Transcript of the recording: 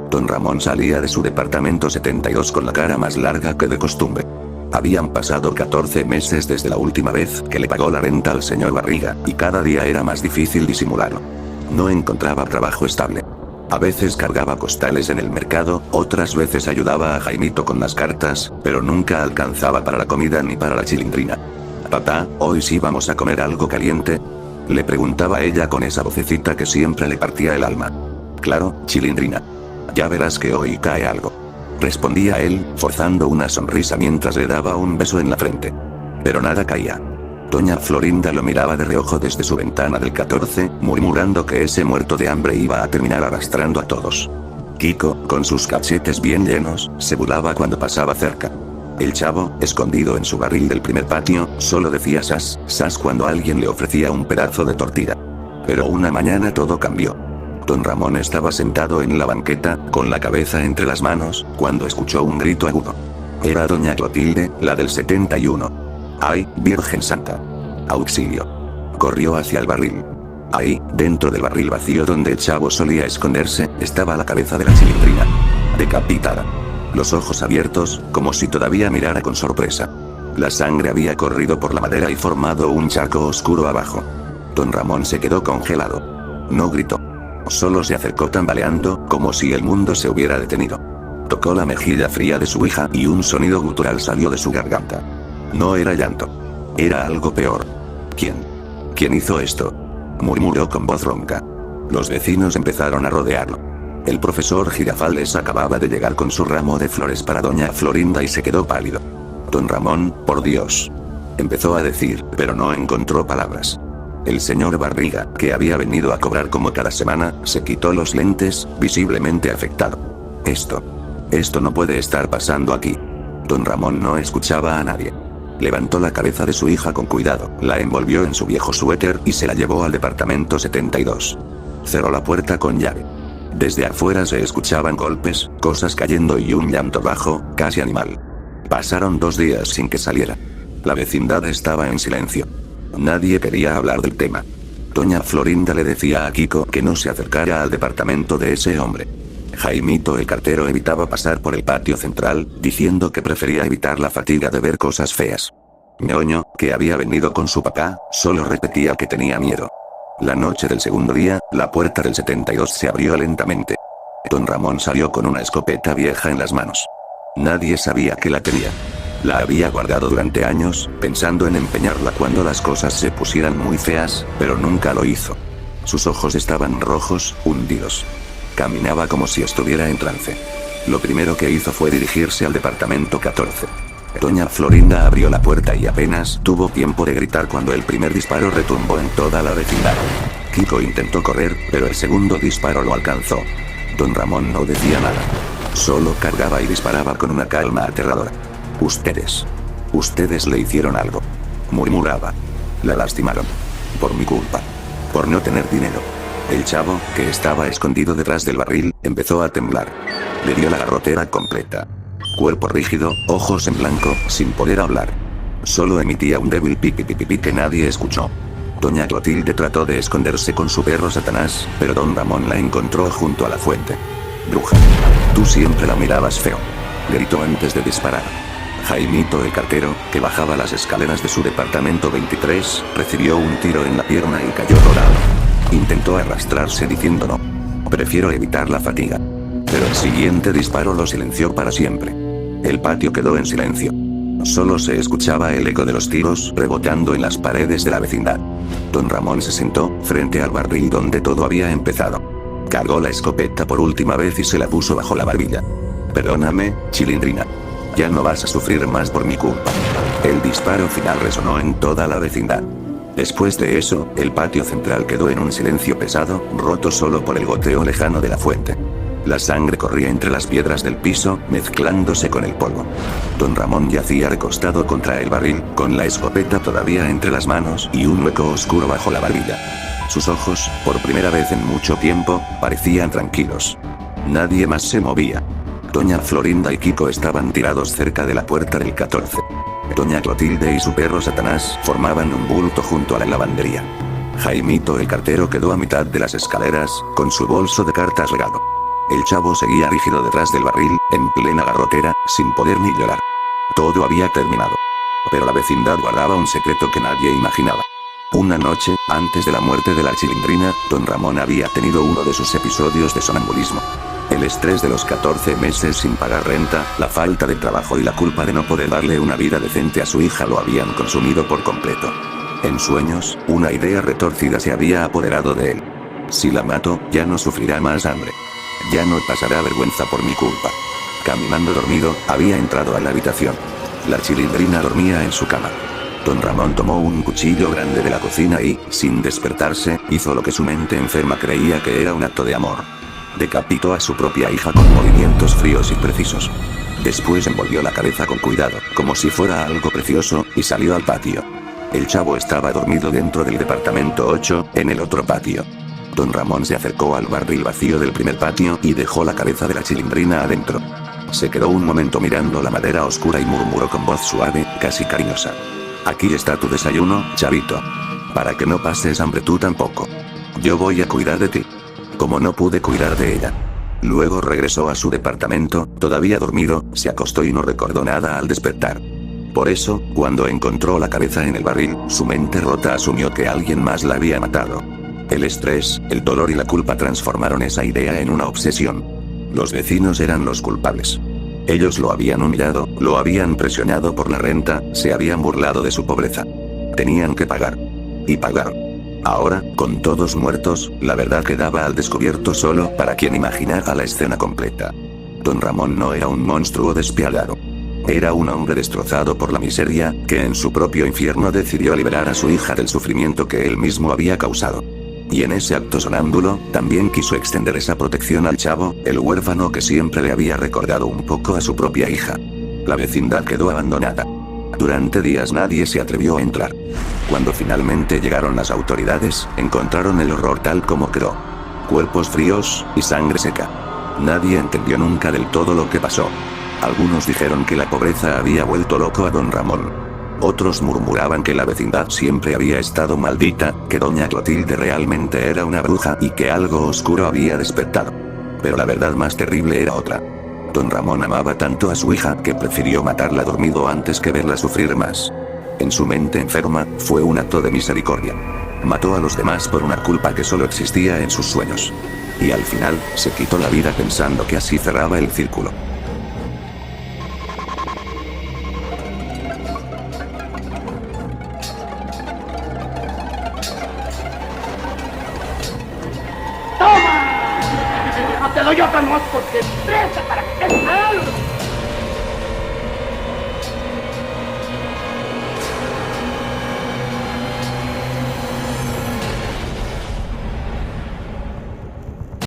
Don Ramón salía de su departamento 72 con la cara más larga que de costumbre. Habían pasado 14 meses desde la última vez que le pagó la renta al señor Barriga, y cada día era más difícil disimularlo. No encontraba trabajo estable. A veces cargaba costales en el mercado, otras veces ayudaba a Jaimito con las cartas, pero nunca alcanzaba para la comida ni para la chilindrina. «Papá, ¿hoy sí vamos a comer algo caliente?», le preguntaba ella con esa vocecita que siempre le partía el alma. «Claro, chilindrina. Ya verás que hoy cae algo», respondía él, forzando una sonrisa mientras le daba un beso en la frente. Pero nada caía. Doña Florinda lo miraba de reojo desde su ventana del 14, murmurando que ese muerto de hambre iba a terminar arrastrando a todos. Kiko, con sus cachetes bien llenos, se burlaba cuando pasaba cerca. El chavo, escondido en su barril del primer patio, solo decía sas, sas cuando alguien le ofrecía un pedazo de tortilla. Pero una mañana todo cambió. Don Ramón estaba sentado en la banqueta, con la cabeza entre las manos, cuando escuchó un grito agudo. Era doña Clotilde, la del 71. ¡Ay, Virgen Santa! ¡Auxilio! Corrió hacia el barril. Ahí, dentro del barril vacío donde el chavo solía esconderse, estaba la cabeza de la chilindrina. Decapitada. Los ojos abiertos, como si todavía mirara con sorpresa. La sangre había corrido por la madera y formado un charco oscuro abajo. Don Ramón se quedó congelado. No gritó. Solo se acercó tambaleando, como si el mundo se hubiera detenido. Tocó la mejilla fría de su hija y un sonido gutural salió de su garganta. No era llanto. Era algo peor. ¿Quién? ¿Quién hizo esto?, murmuró con voz ronca. Los vecinos empezaron a rodearlo. El profesor Girafales acababa de llegar con su ramo de flores para doña Florinda y se quedó pálido. Don Ramón, por Dios, empezó a decir, pero no encontró palabras. El señor Barriga, que había venido a cobrar como cada semana, se quitó los lentes, visiblemente afectado. Esto no puede estar pasando aquí. Don Ramón no escuchaba a nadie. Levantó la cabeza de su hija con cuidado, la envolvió en su viejo suéter y se la llevó al departamento 72. Cerró la puerta con llave. Desde afuera se escuchaban golpes, cosas cayendo y un llanto bajo, casi animal. Pasaron 2 días sin que saliera. La vecindad estaba en silencio. Nadie quería hablar del tema. Doña Florinda le decía a Kiko que no se acercara al departamento de ese hombre. Jaimito el cartero evitaba pasar por el patio central, diciendo que prefería evitar la fatiga de ver cosas feas. Ñoño, que había venido con su papá, solo repetía que tenía miedo. La noche del segundo día, la puerta del 72 se abrió lentamente. Don Ramón salió con una escopeta vieja en las manos. Nadie sabía que la tenía. La había guardado durante años, pensando en empeñarla cuando las cosas se pusieran muy feas, pero nunca lo hizo. Sus ojos estaban rojos, hundidos. Caminaba como si estuviera en trance. Lo primero que hizo fue dirigirse al departamento 14. Doña Florinda abrió la puerta y apenas tuvo tiempo de gritar cuando el primer disparo retumbó en toda la vecindad. Kiko intentó correr, pero el segundo disparo lo alcanzó. Don Ramón no decía nada. Solo cargaba y disparaba con una calma aterradora. Ustedes le hicieron algo, murmuraba. La lastimaron. Por mi culpa. Por no tener dinero. El chavo, que estaba escondido detrás del barril, empezó a temblar. Le dio la garrotera completa. Cuerpo rígido, ojos en blanco, sin poder hablar. Solo emitía un débil pipi que nadie escuchó. Doña Clotilde trató de esconderse con su perro Satanás, pero don Ramón la encontró junto a la fuente. Bruja. Tú siempre la mirabas feo, gritó antes de disparar. Jaimito el cartero, que bajaba las escaleras de su departamento 23, recibió un tiro en la pierna y cayó dorado. Intentó arrastrarse diciendo no. Prefiero evitar la fatiga. Pero el siguiente disparo lo silenció para siempre. El patio quedó en silencio. Solo se escuchaba el eco de los tiros rebotando en las paredes de la vecindad. Don Ramón se sentó, frente al barril donde todo había empezado. Cargó la escopeta por última vez y se la puso bajo la barbilla. Perdóname, chilindrina. Ya no vas a sufrir más por mi culpa. El disparo final resonó en toda la vecindad. Después de eso, el patio central quedó en un silencio pesado, roto solo por el goteo lejano de la fuente. La sangre corría entre las piedras del piso, mezclándose con el polvo. Don Ramón yacía recostado contra el barril, con la escopeta todavía entre las manos y un hueco oscuro bajo la barbilla. Sus ojos, por primera vez en mucho tiempo, parecían tranquilos. Nadie más se movía. Doña Florinda y Kiko estaban tirados cerca de la puerta del 14. Doña Clotilde y su perro Satanás formaban un bulto junto a la lavandería. Jaimito el cartero quedó a mitad de las escaleras, con su bolso de cartas regado. El chavo seguía rígido detrás del barril, en plena garrotera, sin poder ni llorar. Todo había terminado. Pero la vecindad guardaba un secreto que nadie imaginaba. Una noche, antes de la muerte de la Chilindrina, don Ramón había tenido uno de sus episodios de sonambulismo. El estrés de los 14 meses sin pagar renta, la falta de trabajo y la culpa de no poder darle una vida decente a su hija lo habían consumido por completo. En sueños, una idea retorcida se había apoderado de él. Si la mato, ya no sufrirá más hambre. Ya no pasará vergüenza por mi culpa. Caminando dormido, había entrado a la habitación. La Chilindrina dormía en su cama. Don Ramón tomó un cuchillo grande de la cocina y, sin despertarse, hizo lo que su mente enferma creía que era un acto de amor. Decapitó a su propia hija con movimientos fríos y precisos. Después envolvió la cabeza con cuidado, como si fuera algo precioso, y salió al patio. El chavo estaba dormido dentro del departamento 8, en el otro patio. Don Ramón se acercó al barril vacío del primer patio y dejó la cabeza de la Chilindrina adentro. Se quedó un momento mirando la madera oscura y murmuró con voz suave, casi cariñosa. Aquí está tu desayuno, chavito. Para que no pases hambre tú tampoco. Yo voy a cuidar de ti. Como no pude cuidar de ella. Luego regresó a su departamento, todavía dormido, se acostó y no recordó nada al despertar. Por eso, cuando encontró la cabeza en el barril, su mente rota asumió que alguien más la había matado. El estrés, el dolor y la culpa transformaron esa idea en una obsesión. Los vecinos eran los culpables. Ellos lo habían humillado, lo habían presionado por la renta, se habían burlado de su pobreza. Tenían que pagar. Y pagaron. Ahora, con todos muertos, la verdad quedaba al descubierto solo para quien imaginara la escena completa. Don Ramón no era un monstruo despiadado. Era un hombre destrozado por la miseria, que en su propio infierno decidió liberar a su hija del sufrimiento que él mismo había causado. Y en ese acto sonámbulo, también quiso extender esa protección al chavo, el huérfano que siempre le había recordado un poco a su propia hija. La vecindad quedó abandonada. Durante días nadie se atrevió a entrar. Cuando finalmente llegaron las autoridades, encontraron el horror tal como quedó. Cuerpos fríos, y sangre seca. Nadie entendió nunca del todo lo que pasó. Algunos dijeron que la pobreza había vuelto loco a don Ramón. Otros murmuraban que la vecindad siempre había estado maldita, que doña Clotilde realmente era una bruja y que algo oscuro había despertado. Pero la verdad más terrible era otra. Don Ramón amaba tanto a su hija que prefirió matarla dormido antes que verla sufrir más. En su mente enferma, fue un acto de misericordia. Mató a los demás por una culpa que solo existía en sus sueños. Y al final, se quitó la vida pensando que así cerraba el círculo. Te doy otra más porque presta para que te